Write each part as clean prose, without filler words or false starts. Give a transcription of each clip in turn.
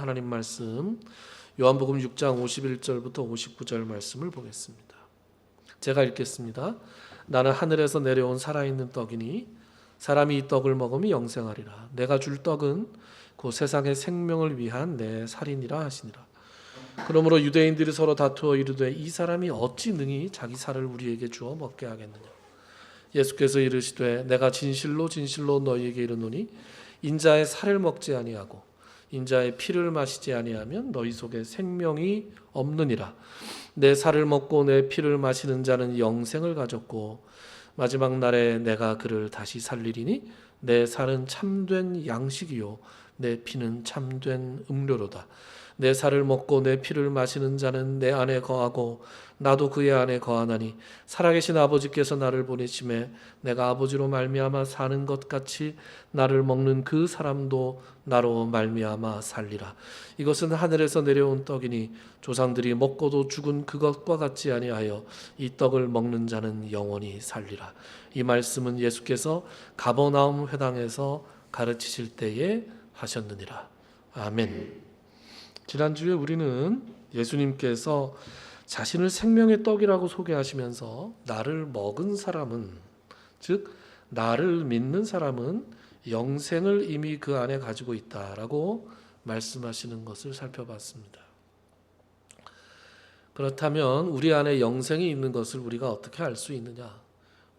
하나님 말씀 요한복음 6장 51절부터 59절 말씀을 보겠습니다. 제가 읽겠습니다. 나는 하늘에서 내려온 살아있는 떡이니 사람이 이 떡을 먹으면 영생하리라. 내가 줄 떡은 그 세상의 생명을 위한 내 살이니라 하시니라. 그러므로 유대인들이 서로 다투어 이르되 이 사람이 어찌 능히 자기 살을 우리에게 주어 먹게 하겠느냐. 예수께서 이르시되 내가 진실로 진실로 너희에게 이르노니 인자의 살을 먹지 아니하고 인자의 피를 마시지 아니하면 너희 속에 생명이 없느니라. 내 살을 먹고 내 피를 마시는 자는 영생을 가졌고 마지막 날에 내가 그를 다시 살리리니 내 살은 참된 양식이요 내 피는 참된 음료로다. 내 살을 먹고 내 피를 마시는 자는 내 안에 거하고 나도 그의 안에 거하나니 살아계신 아버지께서 나를 보내심에 내가 아버지로 말미암아 사는 것 같이 나를 먹는 그 사람도 나로 말미암아 살리라. 이것은 하늘에서 내려온 떡이니 조상들이 먹고도 죽은 그것과 같지 아니하여 이 떡을 먹는 자는 영원히 살리라. 이 말씀은 예수께서 가버나움 회당에서 가르치실 때에 하셨느니라. 아멘. 지난주에 우리는 예수님께서 자신을 생명의 떡이라고 소개하시면서 나를 먹은 사람은, 즉 나를 믿는 사람은 영생을 이미 그 안에 가지고 있다라고 말씀하시는 것을 살펴봤습니다. 그렇다면 우리 안에 영생이 있는 것을 우리가 어떻게 알 수 있느냐?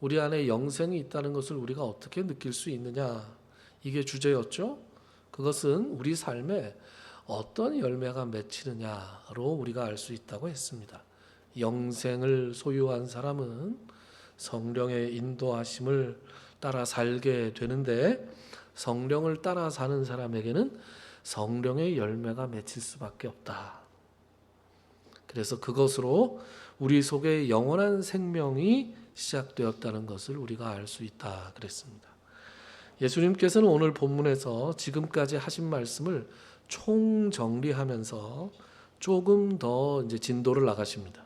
우리 안에 영생이 있다는 것을 우리가 어떻게 느낄 수 있느냐? 이게 주제였죠. 그것은 우리 삶에 어떤 열매가 맺히느냐로 우리가 알 수 있다고 했습니다. 영생을 소유한 사람은 성령의 인도하심을 따라 살게 되는데 성령을 따라 사는 사람에게는 성령의 열매가 맺힐 수밖에 없다. 그래서 그것으로 우리 속에 영원한 생명이 시작되었다는 것을 우리가 알 수 있다 그랬습니다. 예수님께서는 오늘 본문에서 지금까지 하신 말씀을 총정리하면서 조금 더 이제 진도를 나가십니다.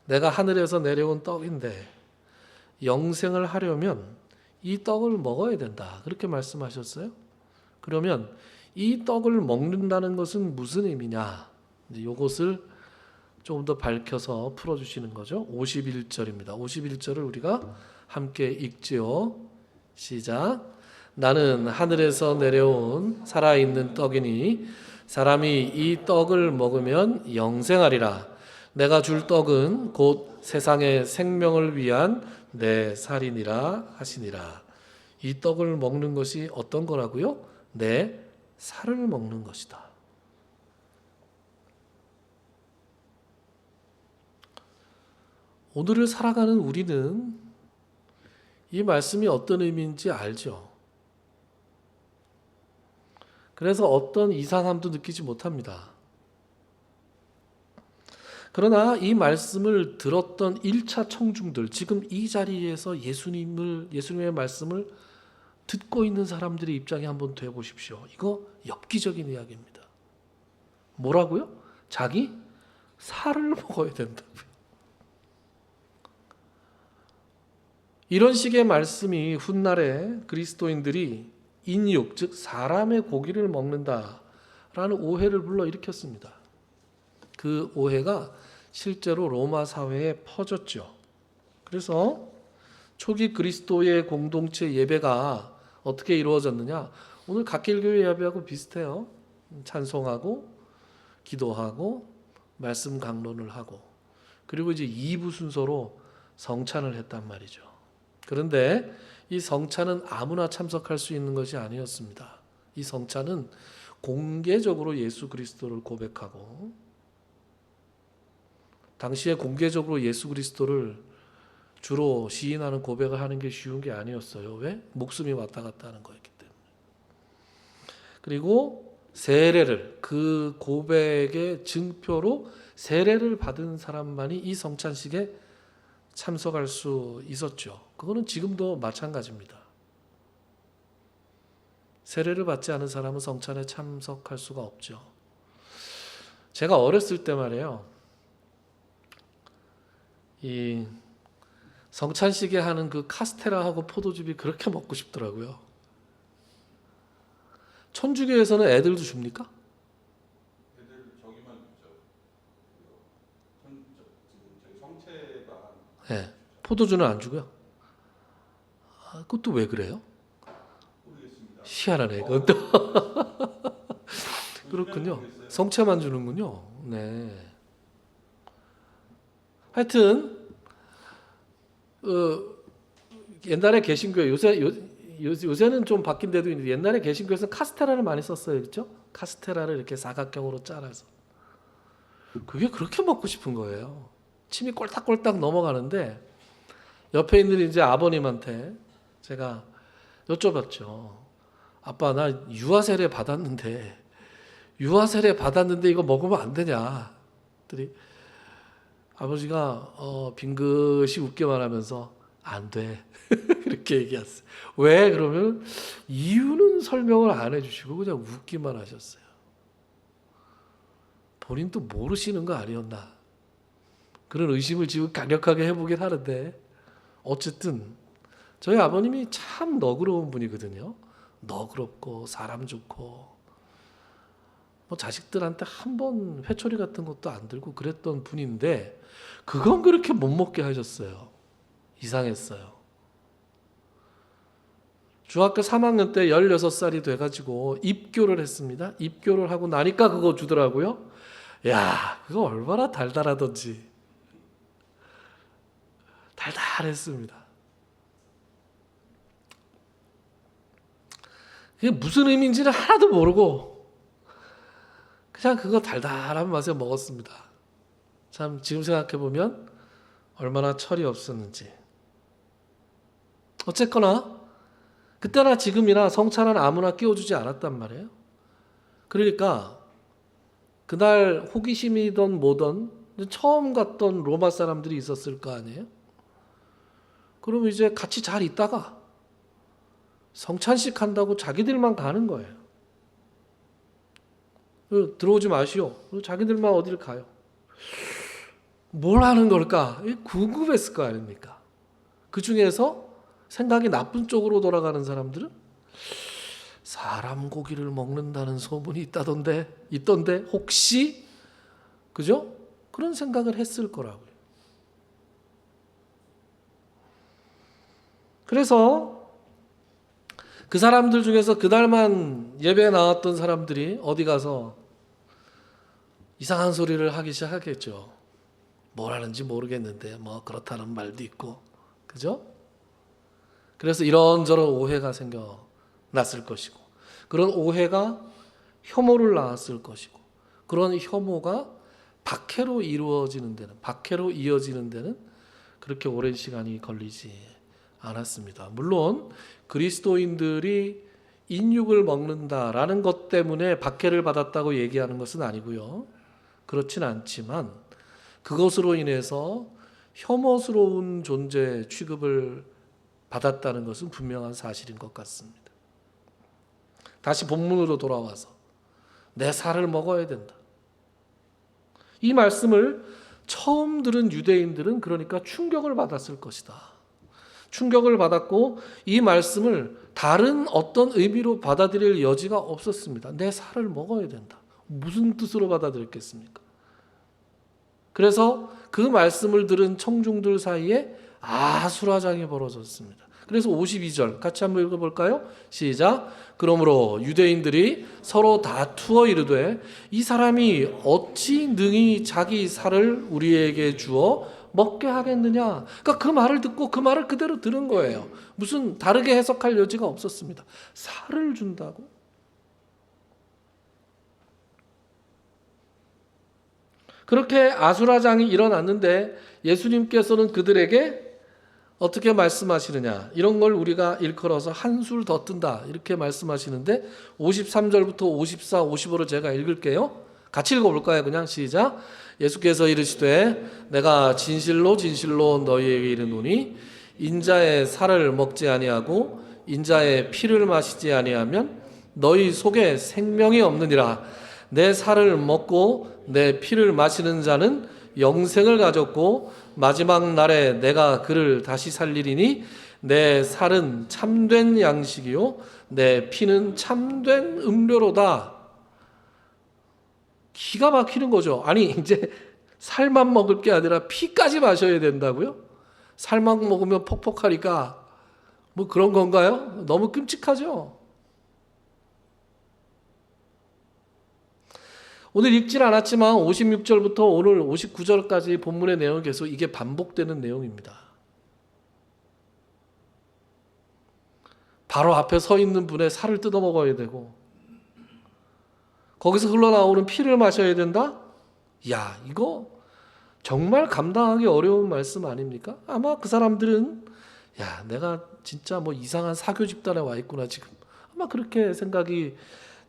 내가 하늘에서 내려온 떡인데 영생을 하려면 이 떡을 먹어야 된다. 그렇게 말씀하셨어요. 그러면 이 떡을 먹는다는 것은 무슨 의미냐? 이것을 조금 더 밝혀서 풀어주시는 거죠. 51절입니다. 51절을 우리가 함께 읽지요. 시작. 나는 하늘에서 내려온 살아있는 떡이니 사람이 이 떡을 먹으면 영생하리라. 내가 줄 떡은 곧 세상의 생명을 위한 내 살이니라 하시니라. 이 떡을 먹는 것이 어떤 거라고요? 내 살을 먹는 것이다. 오늘을 살아가는 우리는 이 말씀이 어떤 의미인지 알죠. 그래서 어떤 이상함도 느끼지 못합니다. 그러나 이 말씀을 들었던 1차 청중들, 지금 이 자리에서 예수님의 말씀을 듣고 있는 사람들의 입장에 한번 돼 보십시오. 이거 엽기적인 이야기입니다. 뭐라고요? 자기 살을 먹어야 된다고요. 이런 식의 말씀이 훗날에 그리스도인들이 인육, 즉 사람의 고기를 먹는다라는 오해를 불러일으켰습니다. 그 오해가 실제로 로마 사회에 퍼졌죠. 그래서 초기 그리스도의 공동체 예배가 어떻게 이루어졌느냐? 오늘 갓길교회 예배하고 비슷해요. 찬송하고 기도하고 말씀 강론을 하고 그리고 이제 2부 순서로 성찬을 했단 말이죠. 그런데 이 성찬은 아무나 참석할 수 있는 것이 아니었습니다. 이 성찬은 공개적으로 예수 그리스도를 고백하고 당시에 공개적으로 예수 그리스도를 주로 시인하는 고백을 하는 게 쉬운 게 아니었어요. 왜? 목숨이 왔다 갔다 하는 거였기 때문에. 그리고 세례를 그 고백의 증표로 세례를 받은 사람만이 이 성찬식에 참석할 수 있었죠. 그거는 지금도 마찬가지입니다. 세례를 받지 않은 사람은 성찬에 참석할 수가 없죠. 제가 어렸을 때 말이에요. 이 성찬식에 하는 그 카스테라하고 포도즙이 그렇게 먹고 싶더라고요. 천주교에서는 애들도 줍니까? 예, 포도주는 안 주고요. 그것도 왜 그래요? 희한하네. 그것도. 그렇군요. 성체만 주는군요. 네. 하여튼 옛날에 개신교회 요새는 좀 바뀐 데도 있는데 옛날에 개신교에서 카스테라를 많이 썼어요. 그렇죠? 카스테라를 이렇게 사각형으로 잘라서 그게 그렇게 먹고 싶은 거예요. 침이 꼴딱꼴딱 넘어가는데 옆에 있는 이제 아버님한테 제가 여쭤봤죠. 아빠 나 유아세례 받았는데 이거 먹으면 안 되냐? 그랬더니 아버지가 빙긋이 웃기만 하면서 안 돼. 그렇게 얘기했어요. 왜? 그러면 이유는 설명을 안 해주시고 그냥 웃기만 하셨어요. 본인도 모르시는 거 아니었나? 그런 의심을 지금 강력하게 해보긴 하는데 어쨌든 저희 아버님이 참 너그러운 분이거든요. 너그럽고 사람 좋고 뭐 자식들한테 한 번 회초리 같은 것도 안 들고 그랬던 분인데 그건 그렇게 못 먹게 하셨어요. 이상했어요. 중학교 3학년 때 16살이 돼가지고 입교를 했습니다. 입교를 하고 나니까 그거 주더라고요. 야, 그거 얼마나 달달하던지. 달달했습니다. 그게 무슨 의미인지는 하나도 모르고 그냥 그거 달달한 맛에 먹었습니다. 참 지금 생각해보면 얼마나 철이 없었는지. 어쨌거나 그때나 지금이나 성찬은 아무나 끼워주지 않았단 말이에요. 그러니까 그날 호기심이든 뭐든 처음 갔던 로마 사람들이 있었을 거 아니에요. 그러면 이제 같이 잘 있다가 성찬식 한다고 자기들만 가는 거예요. 들어오지 마시오. 자기들만 어딜 가요. 뭘 하는 걸까? 궁금했을 거 아닙니까? 그 중에서 생각이 나쁜 쪽으로 돌아가는 사람들은 사람 고기를 먹는다는 소문이 있던데 혹시 그죠? 그런 생각을 했을 거라고요. 그래서 그 사람들 중에서 그날만 예배에 나왔던 사람들이 어디 가서 이상한 소리를 하기 시작하겠죠. 뭘 하는지 모르겠는데 뭐 그렇다는 말도 있고 그죠? 그래서 이런저런 오해가 생겨났을 것이고 그런 오해가 혐오를 낳았을 것이고 그런 혐오가 박해로 이어지는 데는 그렇게 오랜 시간이 걸리지 않았습니다. 물론 그리스도인들이 인육을 먹는다라는 것 때문에 박해를 받았다고 얘기하는 것은 아니고요. 그렇진 않지만 그것으로 인해서 혐오스러운 존재 취급을 받았다는 것은 분명한 사실인 것 같습니다. 다시 본문으로 돌아와서 내 살을 먹어야 된다. 이 말씀을 처음 들은 유대인들은 그러니까 충격을 받았을 것이다. 충격을 받았고 이 말씀을 다른 어떤 의미로 받아들일 여지가 없었습니다. 내 살을 먹어야 된다. 무슨 뜻으로 받아들였겠습니까? 그래서 그 말씀을 들은 청중들 사이에 아수라장이 벌어졌습니다. 그래서 52절 같이 한번 읽어볼까요? 시작. 그러므로 유대인들이 서로 다투어 이르되 이 사람이 어찌 능히 자기 살을 우리에게 주어 먹게 하겠느냐. 그러니까 그 말을 듣고 그 말을 그대로 들은 거예요. 무슨 다르게 해석할 여지가 없었습니다. 살을 준다고? 그렇게 아수라장이 일어났는데 예수님께서는 그들에게 어떻게 말씀하시느냐. 이런 걸 우리가 일컬어서 한술 더 뜬다. 이렇게 말씀하시는데 53절부터 54, 55로 제가 읽을게요. 같이 읽어볼까요? 그냥 시작. 예수께서 이르시되 내가 진실로 진실로 너희에게 이르노니 인자의 살을 먹지 아니하고 인자의 피를 마시지 아니하면 너희 속에 생명이 없느니라. 내 살을 먹고 내 피를 마시는 자는 영생을 가졌고 마지막 날에 내가 그를 다시 살리리니 내 살은 참된 양식이요 내 피는 참된 음료로다. 기가 막히는 거죠. 아니 이제 살만 먹을 게 아니라 피까지 마셔야 된다고요? 살만 먹으면 퍽퍽하니까 뭐 그런 건가요? 너무 끔찍하죠. 오늘 읽질 않았지만 56절부터 오늘 59절까지 본문의 내용이 계속 이게 반복되는 내용입니다. 바로 앞에 서 있는 분의 살을 뜯어 먹어야 되고 거기서 흘러나오는 피를 마셔야 된다? 야, 이거 정말 감당하기 어려운 말씀 아닙니까? 아마 그 사람들은 야, 내가 진짜 뭐 이상한 사교 집단에 와 있구나 지금. 아마 그렇게 생각이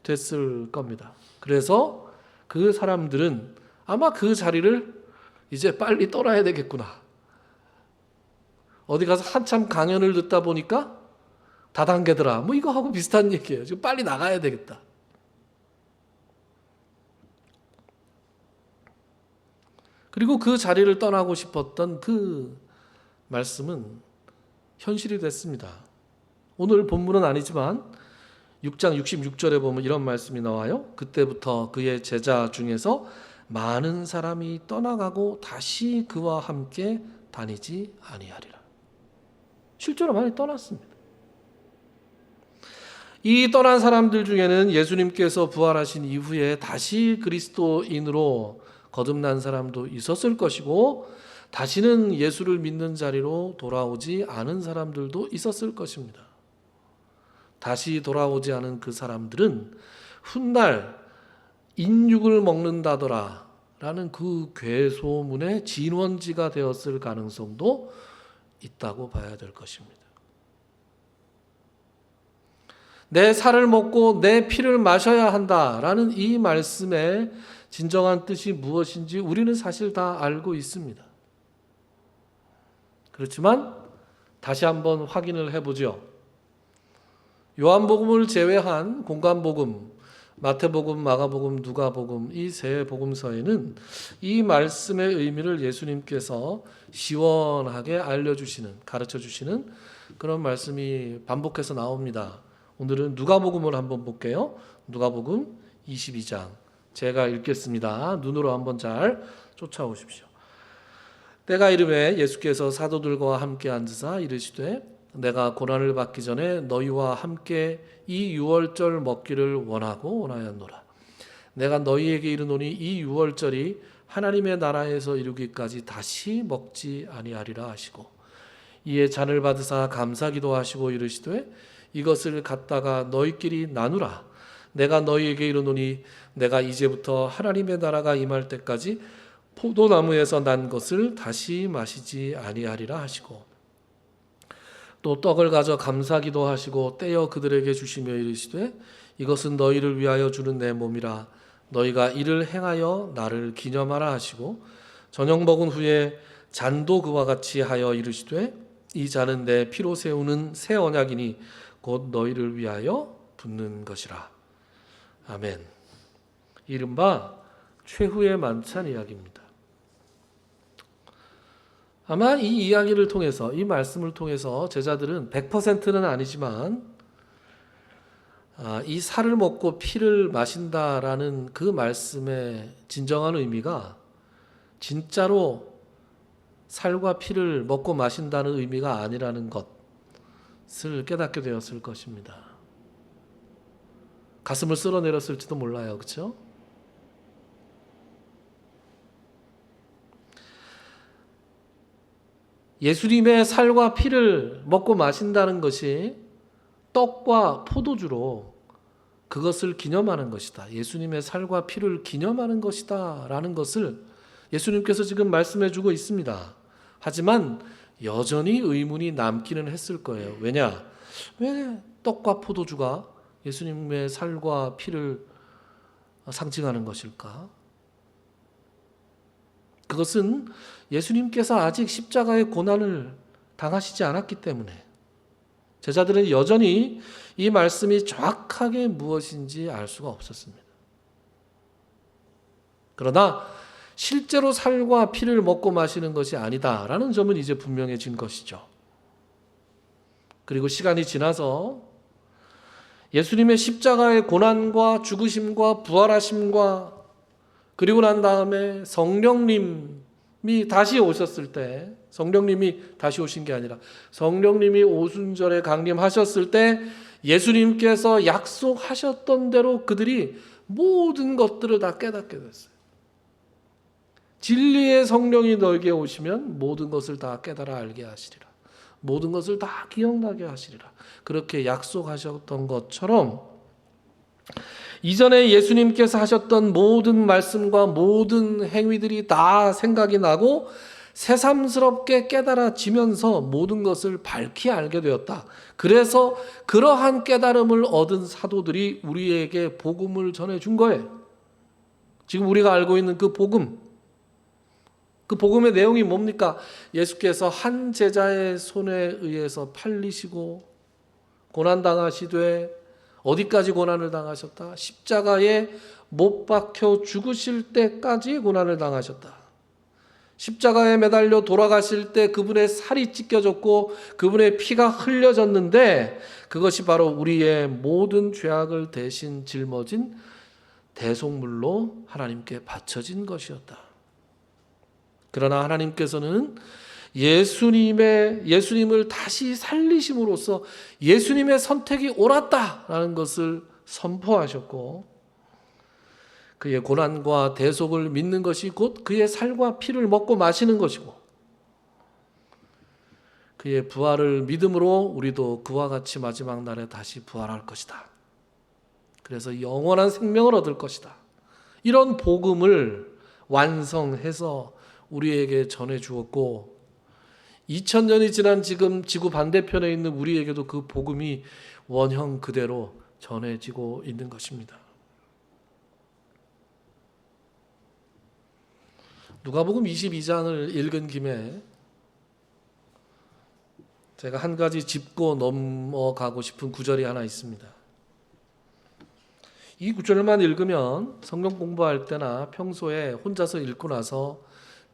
됐을 겁니다. 그래서 그 사람들은 아마 그 자리를 이제 빨리 떠나야 되겠구나. 어디 가서 한참 강연을 듣다 보니까 다단계더라. 뭐 이거 하고 비슷한 얘기예요. 지금 빨리 나가야 되겠다. 그리고 그 자리를 떠나고 싶었던 그 말씀은 현실이 됐습니다. 오늘 본문은 아니지만 6장 66절에 보면 이런 말씀이 나와요. 그때부터 그의 제자 중에서 많은 사람이 떠나가고 다시 그와 함께 다니지 아니하리라. 실제로 많이 떠났습니다. 이 떠난 사람들 중에는 예수님께서 부활하신 이후에 다시 그리스도인으로 거듭난 사람도 있었을 것이고 다시는 예수를 믿는 자리로 돌아오지 않은 사람들도 있었을 것입니다. 다시 돌아오지 않은 그 사람들은 훗날 인육을 먹는다더라 라는 그 괴소문의 진원지가 되었을 가능성도 있다고 봐야 될 것입니다. 내 살을 먹고 내 피를 마셔야 한다라는 이 말씀의 진정한 뜻이 무엇인지 우리는 사실 다 알고 있습니다. 그렇지만 다시 한번 확인을 해보죠. 요한복음을 제외한 공관복음, 마태복음, 마가복음, 누가복음 이 세 복음서에는 이 말씀의 의미를 예수님께서 시원하게 알려주시는, 가르쳐주시는 그런 말씀이 반복해서 나옵니다. 오늘은 누가복음을 한번 볼게요. 누가복음 22장 제가 읽겠습니다. 눈으로 한번 잘 쫓아오십시오. 때가 이르매 예수께서 사도들과 함께 앉으사 이르시되 내가 고난을 받기 전에 너희와 함께 이 유월절 먹기를 원하였노라. 내가 너희에게 이르노니 이 유월절이 하나님의 나라에서 이루기까지 다시 먹지 아니하리라 하시고 이에 잔을 받으사 감사기도 하시고 이르시되 이것을 갖다가 너희끼리 나누라. 내가 너희에게 이르노니 내가 이제부터 하나님의 나라가 임할 때까지 포도나무에서 난 것을 다시 마시지 아니하리라 하시고 또 떡을 가져 감사기도 하시고 떼어 그들에게 주시며 이르시되 이것은 너희를 위하여 주는 내 몸이라 너희가 이를 행하여 나를 기념하라 하시고 저녁 먹은 후에 잔도 그와 같이 하여 이르시되 이 잔은 내 피로 세우는 새 언약이니 곧 너희를 위하여 붓는 것이라. 아멘. 이른바 최후의 만찬 이야기입니다. 아마 이 이야기를 통해서, 이 말씀을 통해서 제자들은 100%는 아니지만 이 살을 먹고 피를 마신다라는 그 말씀의 진정한 의미가 진짜로 살과 피를 먹고 마신다는 의미가 아니라는 것을 깨닫게 되었을 것입니다. 가슴을 쓸어내렸을지도 몰라요. 그렇죠? 예수님의 살과 피를 먹고 마신다는 것이 떡과 포도주로 그것을 기념하는 것이다. 예수님의 살과 피를 기념하는 것이다 라는 것을 예수님께서 지금 말씀해 주고 있습니다. 하지만 여전히 의문이 남기는 했을 거예요. 왜냐? 왜 떡과 포도주가 예수님의 살과 피를 상징하는 것일까? 그것은 예수님께서 아직 십자가의 고난을 당하시지 않았기 때문에 제자들은 여전히 이 말씀이 정확하게 무엇인지 알 수가 없었습니다. 그러나 실제로 살과 피를 먹고 마시는 것이 아니다라는 점은 이제 분명해진 것이죠. 그리고 시간이 지나서 예수님의 십자가의 고난과 죽으심과 부활하심과 그리고 난 다음에 성령님이 다시 오셨을 때 성령님이 다시 오신 게 아니라 성령님이 오순절에 강림하셨을 때 예수님께서 약속하셨던 대로 그들이 모든 것들을 다 깨닫게 됐어요. 진리의 성령이 너에게 오시면 모든 것을 다 깨달아 알게 하시리라. 모든 것을 다 기억나게 하시리라. 그렇게 약속하셨던 것처럼 이전에 예수님께서 하셨던 모든 말씀과 모든 행위들이 다 생각이 나고 새삼스럽게 깨달아지면서 모든 것을 밝히 알게 되었다. 그래서 그러한 깨달음을 얻은 사도들이 우리에게 복음을 전해준 거예요. 지금 우리가 알고 있는 그 복음, 그 복음의 내용이 뭡니까? 예수께서 한 제자의 손에 의해서 팔리시고 고난당하시되 어디까지 고난을 당하셨다? 십자가에 못 박혀 죽으실 때까지 고난을 당하셨다. 십자가에 매달려 돌아가실 때 그분의 살이 찢겨졌고 그분의 피가 흘려졌는데 그것이 바로 우리의 모든 죄악을 대신 짊어진 대속물로 하나님께 바쳐진 것이었다. 그러나 하나님께서는 예수님을 다시 살리심으로써 예수님의 선택이 옳았다라는 것을 선포하셨고 그의 고난과 대속을 믿는 것이 곧 그의 살과 피를 먹고 마시는 것이고 그의 부활을 믿음으로 우리도 그와 같이 마지막 날에 다시 부활할 것이다. 그래서 영원한 생명을 얻을 것이다. 이런 복음을 완성해서 우리에게 전해 주었고 2000년이 지난 지금 지구 반대편에 있는 우리에게도 그 복음이 원형 그대로 전해지고 있는 것입니다. 누가복음 22장을 읽은 김에 제가 한 가지 짚고 넘어가고 싶은 구절이 하나 있습니다. 이 구절만 읽으면 성경 공부할 때나 평소에 혼자서 읽고 나서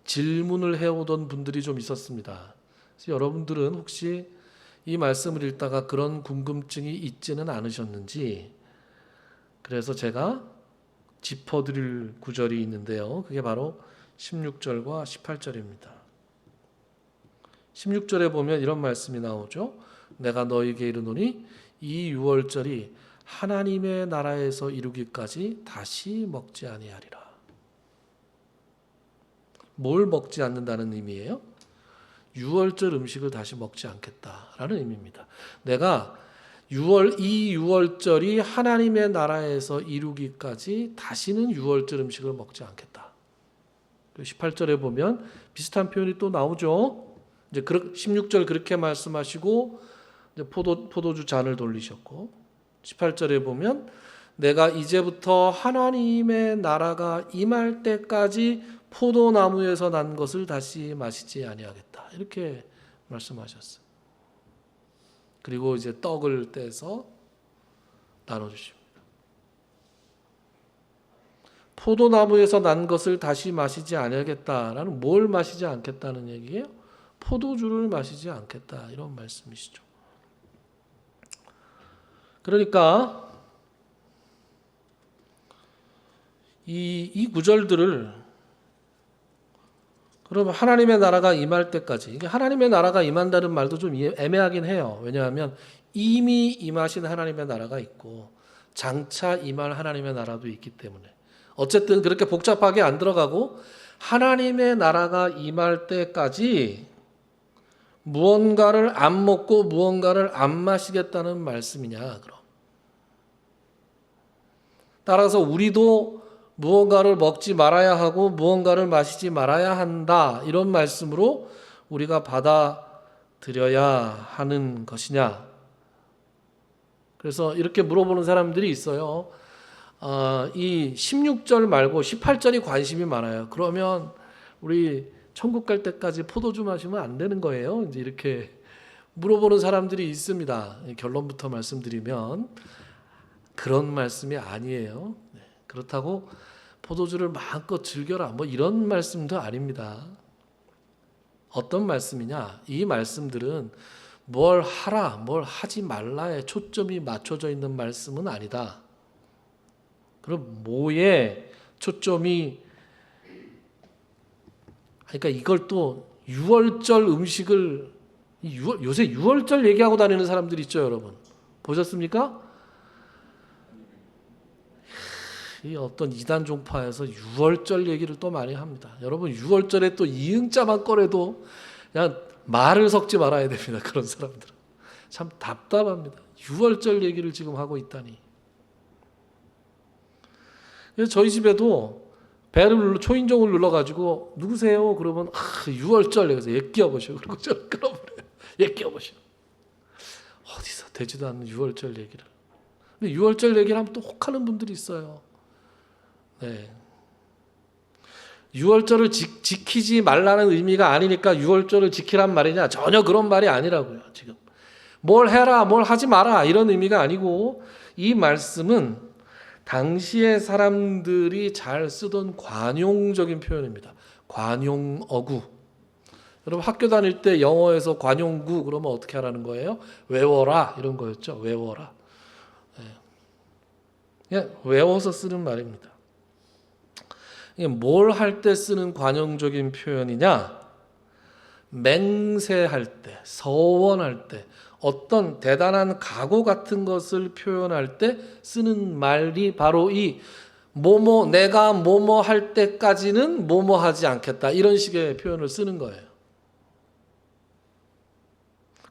질문을 해오던 분들이 좀 있었습니다. 그래서 여러분들은 혹시 이 말씀을 읽다가 그런 궁금증이 있지는 않으셨는지 그래서 제가 짚어드릴 구절이 있는데요. 그게 바로 16절과 18절입니다. 16절에 보면 이런 말씀이 나오죠. 내가 너에게 이르노니 이 유월절이 하나님의 나라에서 이루기까지 다시 먹지 아니하리라. 뭘 먹지 않는다는 의미예요? 유월절 음식을 다시 먹지 않겠다라는 의미입니다. 내가 이 유월절이 하나님의 나라에서 이루기까지 다시는 유월절 음식을 먹지 않겠다. 18절에 보면 비슷한 표현이 또 나오죠. 이제 16절 그렇게 말씀하시고 이제 포도주 잔을 돌리셨고 18절에 보면 내가 이제부터 하나님의 나라가 임할 때까지 포도나무에서 난 것을 다시 마시지 아니하겠다. 이렇게 말씀하셨어요. 그리고 이제 떡을 떼서 나눠주십니다. 포도나무에서 난 것을 다시 마시지 않겠다라는 뭘 마시지 않겠다는 얘기예요? 포도주를 마시지 않겠다 이런 말씀이시죠. 그러니까 이 구절들을 그러면 하나님의 나라가 임할 때까지 이게 하나님의 나라가 임한다는 말도 좀 애매하긴 해요. 왜냐하면 이미 임하신 하나님의 나라가 있고 장차 임할 하나님의 나라도 있기 때문에 어쨌든 그렇게 복잡하게 안 들어가고 하나님의 나라가 임할 때까지 무언가를 안 먹고 무언가를 안 마시겠다는 말씀이냐 그럼. 따라서 우리도 무언가를 먹지 말아야 하고 무언가를 마시지 말아야 한다 이런 말씀으로 우리가 받아들여야 하는 것이냐. 그래서 이렇게 물어보는 사람들이 있어요. 이 16절 말고 18절이 관심이 많아요. 그러면 우리 천국 갈 때까지 포도주 마시면 안 되는 거예요? 이제 이렇게 물어보는 사람들이 있습니다. 결론부터 말씀드리면 그런 말씀이 아니에요. 그렇다고 포도주를 마음껏 즐겨라 뭐 이런 말씀도 아닙니다. 어떤 말씀이냐? 이 말씀들은 뭘 하라, 뭘 하지 말라에 초점이 맞춰져 있는 말씀은 아니다. 그럼 뭐에 초점이 그러니까 이걸 또 유월절 음식을 요새 유월절 얘기하고 다니는 사람들 있죠, 여러분. 보셨습니까? 이 어떤 이단 종파에서 유월절 얘기를 또 많이 합니다. 여러분, 유월절에 또 이응자만 꺼내도 그냥 말을 섞지 말아야 됩니다. 그런 사람들은 참 답답합니다. 유월절 얘기를 지금 하고 있다니. 그래서 저희 집에도 초인종을 눌러가지고 누구세요? 그러면 유월절 그래서 얘 끼워보시오. 그러고 저를 끌어버려요. 얘 끼워보시오. 어디서 되지도 않는 유월절 얘기를. 근데 유월절 얘기를 하면 또 혹하는 분들이 있어요. 네. 유월절을 지키지 말라는 의미가 아니니까 유월절을 지키란 말이냐? 전혀 그런 말이 아니라고요. 지금 뭘 해라, 뭘 하지 마라 이런 의미가 아니고, 이 말씀은 당시의 사람들이 잘 쓰던 관용적인 표현입니다. 관용어구. 여러분 학교 다닐 때 영어에서 관용구 그러면 어떻게 하라는 거예요? 외워라 이런 거였죠. 외워라. 그냥 외워서 쓰는 말입니다. 이게 뭘 할 때 쓰는 관용적인 표현이냐? 맹세할 때, 서원할 때, 어떤 대단한 각오 같은 것을 표현할 때 쓰는 말이 바로 이 뭐뭐 내가 뭐뭐 할 때까지는 뭐뭐 하지 않겠다 이런 식의 표현을 쓰는 거예요.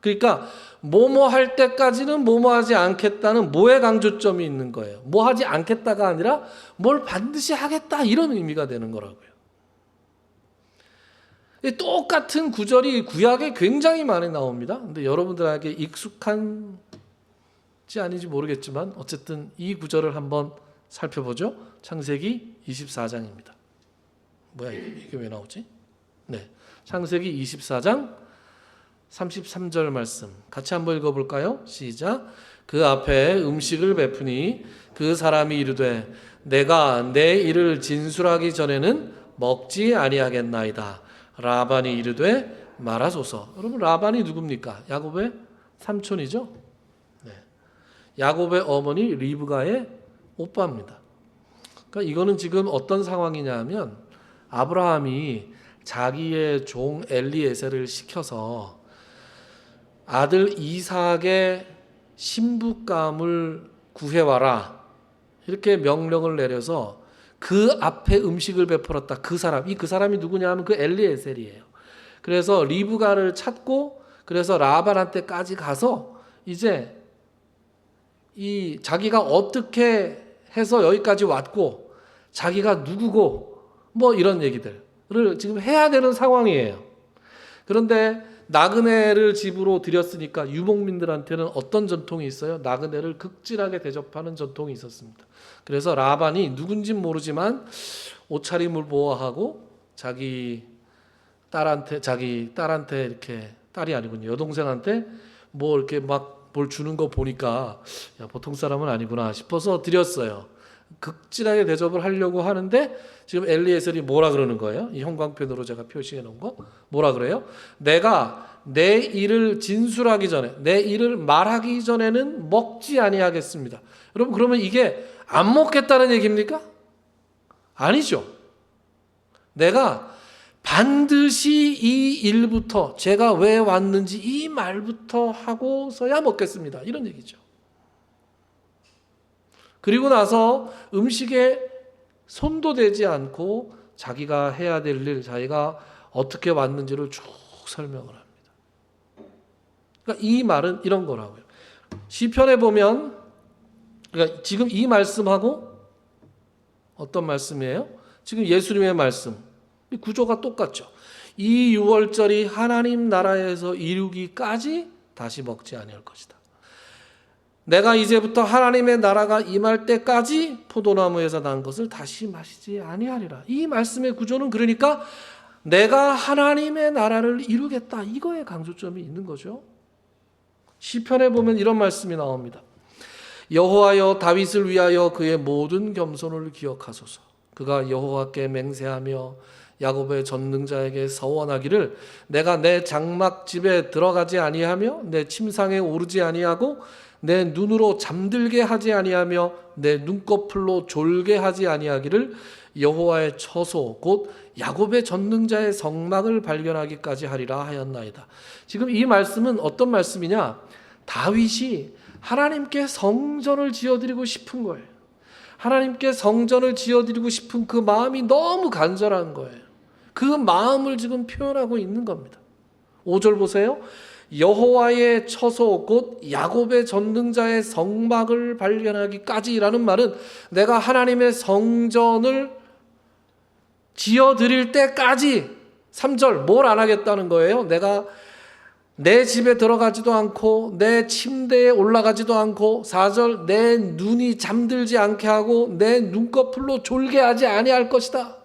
그러니까 뭐뭐 할 때까지는 뭐뭐 하지 않겠다는 뭐의 강조점이 있는 거예요. 뭐 하지 않겠다가 아니라 뭘 반드시 하겠다 이런 의미가 되는 거라고요. 똑같은 구절이 구약에 굉장히 많이 나옵니다. 근데 여러분들에게 익숙한지 아닌지 모르겠지만 어쨌든 이 구절을 한번 살펴보죠. 창세기 24장입니다. 뭐야 이게 왜 나오지? 네, 창세기 24장 33절 말씀 같이 한번 읽어볼까요? 시작. 그 앞에 음식을 베푸니 그 사람이 이르되 내가 내 일을 진술하기 전에는 먹지 아니하겠나이다. 라반이 이르되 말하소서. 여러분 라반이 누굽니까? 야곱의 삼촌이죠. 네. 야곱의 어머니 리브가의 오빠입니다. 그러니까 이거는 지금 어떤 상황이냐면 아브라함이 자기의 종 엘리에셀을 시켜서 아들 이삭의 신부감을 구해와라 이렇게 명령을 내려서 그 앞에 음식을 베풀었다. 그 사람이 누구냐 하면 그 엘리에셀이에요. 그래서 리브가를 찾고 그래서 라반한테까지 가서 이제 이 자기가 어떻게 해서 여기까지 왔고 자기가 누구고 뭐 이런 얘기들을 지금 해야 되는 상황이에요. 그런데 나그네를 집으로 들였으니까 유목민들한테는 어떤 전통이 있어요? 나그네를 극진하게 대접하는 전통이 있었습니다. 그래서 라반이 누군진 모르지만 옷차림을 보호하고 자기 딸한테 이렇게 딸이 아니군요. 여동생한테 뭐 이렇게 막 뭘 주는 거 보니까 야, 보통 사람은 아니구나 싶어서 드렸어요. 극진하게 대접을 하려고 하는데 지금 엘리에셀이 뭐라 그러는 거예요? 이 형광펜으로 제가 표시해 놓은 거 뭐라 그래요? 내가 내 일을 진술하기 전에 내 일을 말하기 전에는 먹지 아니하겠습니다. 여러분 그러면 이게 안 먹겠다는 얘기입니까? 아니죠. 내가 반드시 이 일부터 제가 왜 왔는지 이 말부터 하고서야 먹겠습니다. 이런 얘기죠. 그리고 나서 음식에 손도 대지 않고 자기가 해야 될 일, 자기가 어떻게 왔는지를 쭉 설명을 합니다. 그러니까 이 말은 이런 거라고요. 시편에 보면 그러니까 지금 이 말씀하고 어떤 말씀이에요? 지금 예수님의 말씀. 이 구조가 똑같죠. 이 유월절이 하나님 나라에서 이루기까지 다시 먹지 아니할 것이다. 내가 이제부터 하나님의 나라가 임할 때까지 포도나무에서 난 것을 다시 마시지 아니하리라. 이 말씀의 구조는 그러니까 내가 하나님의 나라를 이루겠다. 이거에 강조점이 있는 거죠. 시편에 보면 이런 말씀이 나옵니다. 여호와여 다윗을 위하여 그의 모든 겸손을 기억하소서. 그가 여호와께 맹세하며 야곱의 전능자에게 서원하기를 내가 내 장막집에 들어가지 아니하며 내 침상에 오르지 아니하고 내 눈으로 잠들게 하지 아니하며 내 눈꺼풀로 졸게 하지 아니하기를 여호와의 처소 곧 야곱의 전능자의 성막을 발견하기까지 하리라 하였나이다. 지금 이 말씀은 어떤 말씀이냐? 다윗이 하나님께 성전을 지어드리고 싶은 거예요. 하나님께 성전을 지어드리고 싶은 그 마음이 너무 간절한 거예요. 그 마음을 지금 표현하고 있는 겁니다. 5절 보세요. 여호와의 처소 곧 야곱의 전능자의 성막을 발견하기까지라는 말은 내가 하나님의 성전을 지어드릴 때까지 3절 뭘 안 하겠다는 거예요? 내가 내 집에 들어가지도 않고 내 침대에 올라가지도 않고 4절 내 눈이 잠들지 않게 하고 내 눈꺼풀로 졸게 하지 아니할 것이다.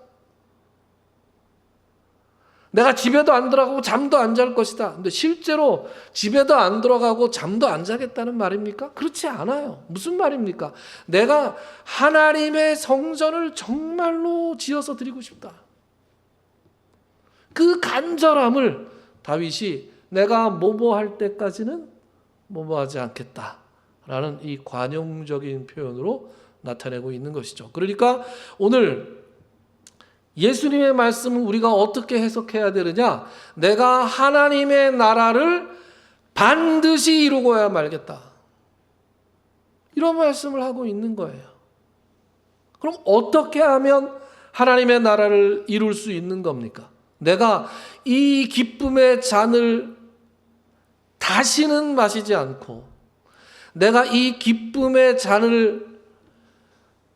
내가 집에도 안 들어가고 잠도 안 잘 것이다. 근데 실제로 집에도 안 들어가고 잠도 안 자겠다는 말입니까? 그렇지 않아요. 무슨 말입니까? 내가 하나님의 성전을 정말로 지어서 드리고 싶다. 그 간절함을 다윗이 내가 뭐뭐할 때까지는 뭐뭐하지 않겠다라는 이 관용적인 표현으로 나타내고 있는 것이죠. 그러니까 오늘 예수님의 말씀을 우리가 어떻게 해석해야 되느냐? 내가 하나님의 나라를 반드시 이루고야 말겠다. 이런 말씀을 하고 있는 거예요. 그럼 어떻게 하면 하나님의 나라를 이룰 수 있는 겁니까? 내가 이 기쁨의 잔을 다시는 마시지 않고 내가 이 기쁨의 잔을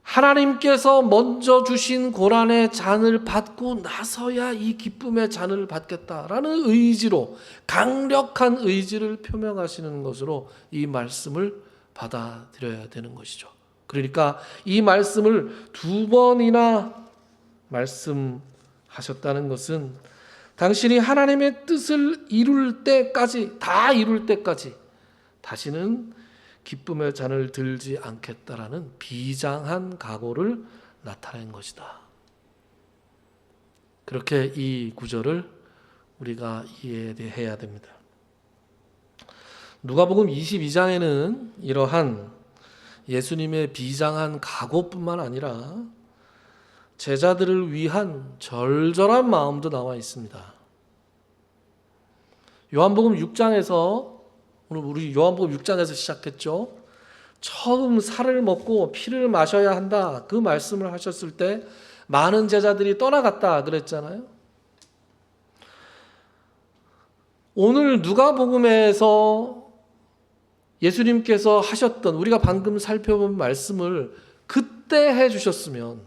하나님께서 먼저 주신 고난의 잔을 받고 나서야 이 기쁨의 잔을 받겠다라는 의지로 강력한 의지를 표명하시는 것으로 이 말씀을 받아들여야 되는 것이죠. 그러니까 이 말씀을 2번이나 말씀하셨다는 것은 당신이 하나님의 뜻을 이룰 때까지 다 이룰 때까지 다시는 기쁨의 잔을 들지 않겠다라는 비장한 각오를 나타낸 것이다. 그렇게 이 구절을 우리가 이해해야 됩니다. 누가복음 22장에는 이러한 예수님의 비장한 각오뿐만 아니라 제자들을 위한 절절한 마음도 나와 있습니다. 요한복음 6장에서 오늘 우리 요한복음 6장에서 시작했죠. 처음 살을 먹고 피를 마셔야 한다. 그 말씀을 하셨을 때 많은 제자들이 떠나갔다 그랬잖아요. 오늘 누가복음에서 예수님께서 하셨던 우리가 방금 살펴본 말씀을 그때 해주셨으면,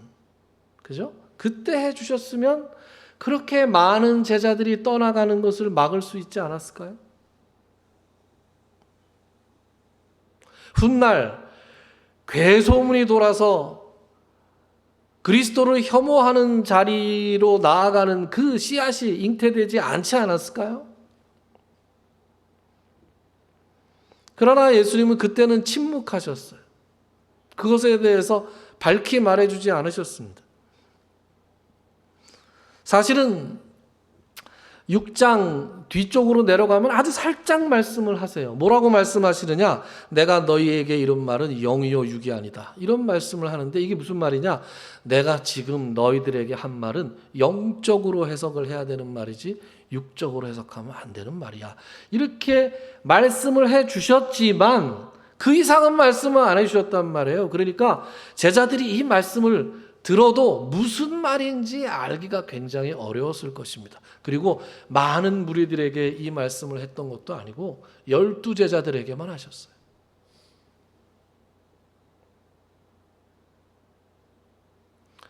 그죠? 그때 해주셨으면 그렇게 많은 제자들이 떠나가는 것을 막을 수 있지 않았을까요? 훗날 괴소문이 돌아서 그리스도를 혐오하는 자리로 나아가는 그 씨앗이 잉태되지 않지 않았을까요? 그러나 예수님은 그때는 침묵하셨어요. 그것에 대해서 밝히 말해주지 않으셨습니다. 사실은 6장 뒤쪽으로 내려가면 아주 살짝 말씀을 하세요. 뭐라고 말씀하시느냐? 내가 너희에게 이런 말은 영이요 육이 아니다. 이런 말씀을 하는데 이게 무슨 말이냐? 내가 지금 너희들에게 한 말은 영적으로 해석을 해야 되는 말이지 육적으로 해석하면 안 되는 말이야. 이렇게 말씀을 해 주셨지만 그 이상은 말씀을 안 해 주셨단 말이에요. 그러니까 제자들이 이 말씀을 들어도 무슨 말인지 알기가 굉장히 어려웠을 것입니다. 그리고 많은 무리들에게 이 말씀을 했던 것도 아니고 12제자들에게만 하셨어요.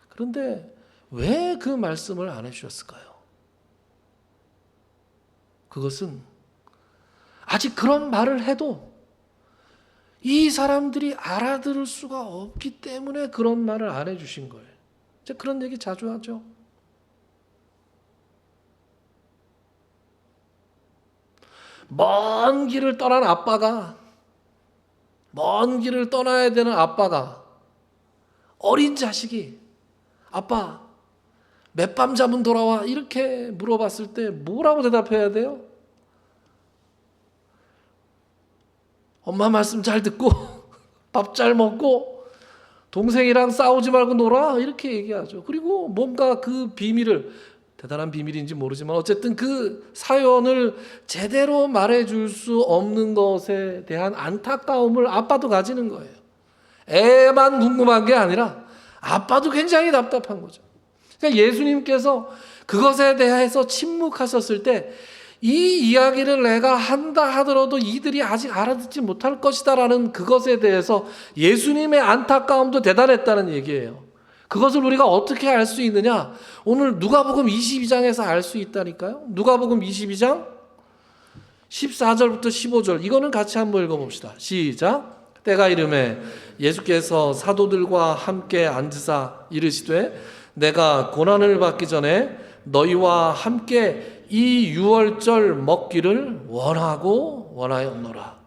그런데 왜 그 말씀을 안 해주셨을까요? 그것은 아직 그런 말을 해도 이 사람들이 알아들을 수가 없기 때문에 그런 말을 안 해주신 거예요. 이제 그런 얘기 자주 하죠. 먼 길을 떠난 아빠가, 먼 길을 떠나야 되는 아빠가 어린 자식이 아빠 몇 밤 자면 돌아와 이렇게 물어봤을 때 뭐라고 대답해야 돼요? 엄마 말씀 잘 듣고 밥 잘 먹고 동생이랑 싸우지 말고 놀아 이렇게 얘기하죠. 그리고 뭔가 그 비밀을, 대단한 비밀인지 모르지만 어쨌든 그 사연을 제대로 말해줄 수 없는 것에 대한 안타까움을 아빠도 가지는 거예요. 애만 궁금한 게 아니라 아빠도 굉장히 답답한 거죠. 그러니까 예수님께서 그것에 대해서 침묵하셨을 때 이 이야기를 내가 한다 하더라도 이들이 아직 알아듣지 못할 것이다 라는 그것에 대해서 예수님의 안타까움도 대단했다는 얘기예요. 그것을 우리가 어떻게 알 수 있느냐? 오늘 누가복음 22장에서 알 수 있다니까요. 누가복음 22장 14절부터 15절, 이거는 같이 한번 읽어봅시다. 시작. 때가 이르매 예수께서 사도들과 함께 앉으사 이르시되 내가 고난을 받기 전에 너희와 함께 이 유월절 먹기를 원하였노라.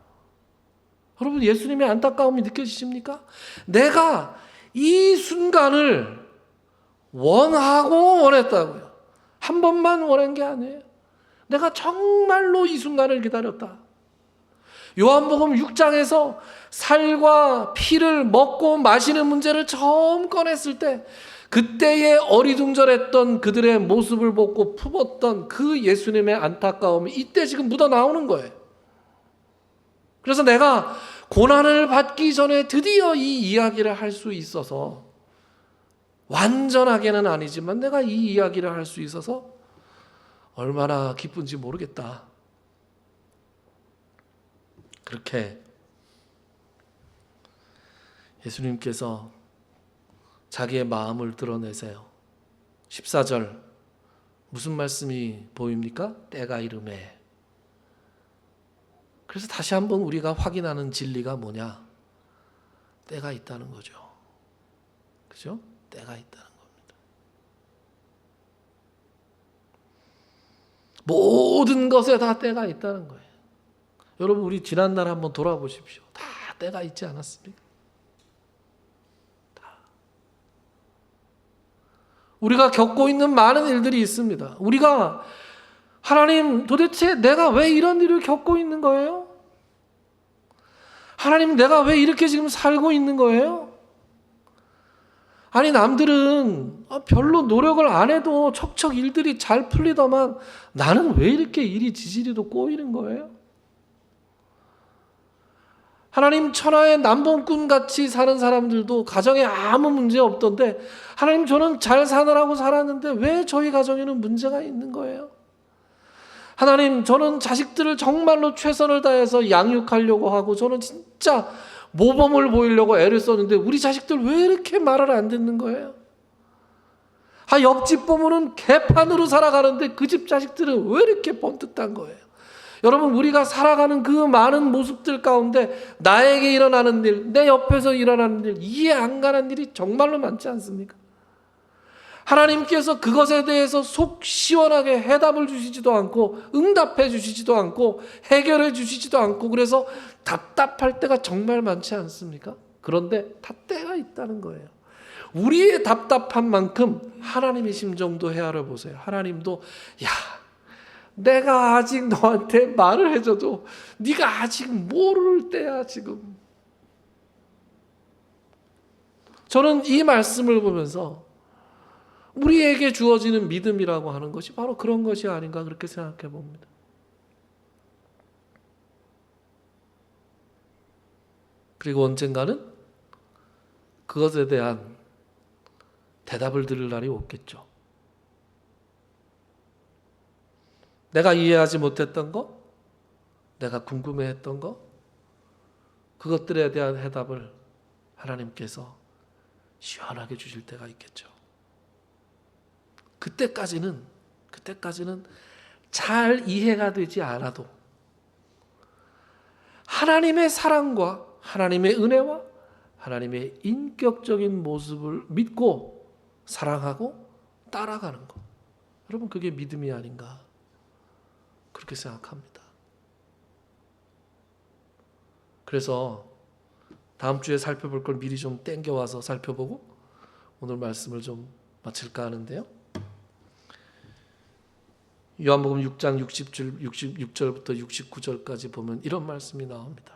여러분, 예수님의 안타까움이 느껴지십니까? 내가 이 순간을 원했다고요. 한 번만 원한 게 아니에요. 내가 정말로 이 순간을 기다렸다. 요한복음 6장에서 살과 피를 먹고 마시는 문제를 처음 꺼냈을 때 그때의 어리둥절했던 그들의 모습을 보고 품었던 그 예수님의 안타까움이 이때 지금 묻어 나오는 거예요. 그래서 내가 고난을 받기 전에 드디어 이 이야기를 할 수 있어서, 완전하게는 아니지만 내가 이 이야기를 할 수 있어서 얼마나 기쁜지 모르겠다. 그렇게 예수님께서 자기의 마음을 드러내세요. 14절 무슨 말씀이 보입니까? 때가 이르매. 그래서 다시 한번 우리가 확인하는 진리가 뭐냐? 때가 있다는 거죠. 그죠? 때가 있다는 겁니다. 모든 것에 다 때가 있다는 거예요. 여러분, 우리 지난날 한번 돌아보십시오. 다 때가 있지 않았습니까? 우리가 겪고 있는 많은 일들이 있습니다. 우리가 하나님, 도대체 내가 왜 이런 일을 겪고 있는 거예요? 하나님, 내가 왜 이렇게 지금 살고 있는 거예요? 아니, 남들은 별로 노력을 안 해도 척척 일들이 잘 풀리더만 나는 왜 이렇게 일이 지지리도 꼬이는 거예요? 하나님, 천하의 남봉꾼 같이 사는 사람들도 가정에 아무 문제 없던데 하나님, 저는 잘 사느라고 살았는데 왜 저희 가정에는 문제가 있는 거예요? 하나님, 저는 자식들을 정말로 최선을 다해서 양육하려고 하고 저는 진짜 모범을 보이려고 애를 썼는데 우리 자식들 왜 이렇게 말을 안 듣는 거예요? 옆집 부모는 개판으로 살아가는데 그 집 자식들은 왜 이렇게 번듯한 거예요? 여러분, 우리가 살아가는 그 많은 모습들 가운데 나에게 일어나는 일, 내 옆에서 일어나는 일, 이해 안 가는 일이 정말로 많지 않습니까? 하나님께서 그것에 대해서 속 시원하게 해답을 주시지도 않고 응답해 주시지도 않고 해결해 주시지도 않고 그래서 답답할 때가 정말 많지 않습니까? 그런데 다 때가 있다는 거예요. 우리의 답답한 만큼 하나님의 심정도 헤아려 보세요. 하나님도 내가 아직 너한테 말을 해줘도 네가 아직 모를 때야 지금. 저는 이 말씀을 보면서 우리에게 주어지는 믿음이라고 하는 것이 바로 그런 것이 아닌가 그렇게 생각해 봅니다. 그리고 언젠가는 그것에 대한 대답을 들을 날이 오겠죠. 내가 이해하지 못했던 거, 내가 궁금해했던 거, 그것들에 대한 해답을 하나님께서 시원하게 주실 때가 있겠죠. 그때까지는 잘 이해가 되지 않아도 하나님의 사랑과 하나님의 은혜와 하나님의 인격적인 모습을 믿고 사랑하고 따라가는 것. 여러분, 그게 믿음이 아닌가 그렇게 생각합니다. 그래서 다음 주에 살펴볼 걸 미리 좀 땡겨와서 살펴보고 오늘 말씀을 좀 마칠까 하는데요. 요한복음 6장 66절부터 69절까지 보면 이런 말씀이 나옵니다.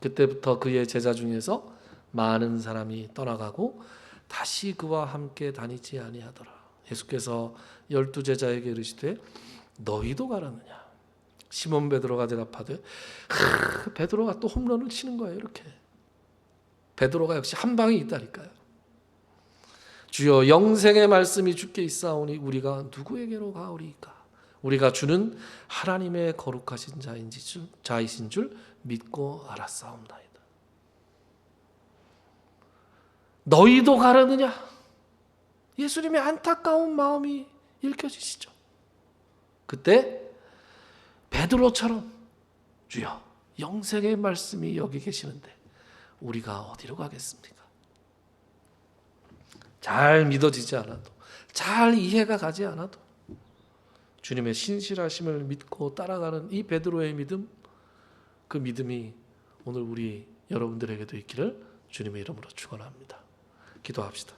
그때부터 그의 제자 중에서 많은 사람이 떠나가고 다시 그와 함께 다니지 아니하더라. 예수께서 12제자에게 이르시되 너희도 가라느냐. 시몬 베드로가 대답하되 베드로가 또 홈런을 치는 거예요. 이렇게 베드로가 역시 한 방이 있다니까요. 주여 영생의 말씀이 주께 있사오니 우리가 누구에게로 가오리이까. 우리가 주는 하나님의 거룩하신 자이신 줄 믿고 알았사옵나이다. 너희도 가려느냐? 예수님의 안타까운 마음이 읽혀지시죠. 그때 베드로처럼 주여 영생의 말씀이 여기 계시는데 우리가 어디로 가겠습니까? 잘 믿어지지 않아도, 잘 이해가 가지 않아도 주님의 신실하심을 믿고 따라가는 이 베드로의 믿음, 그 믿음이 오늘 우리 여러분들에게도 있기를 주님의 이름으로 축원합니다. 기도합시다.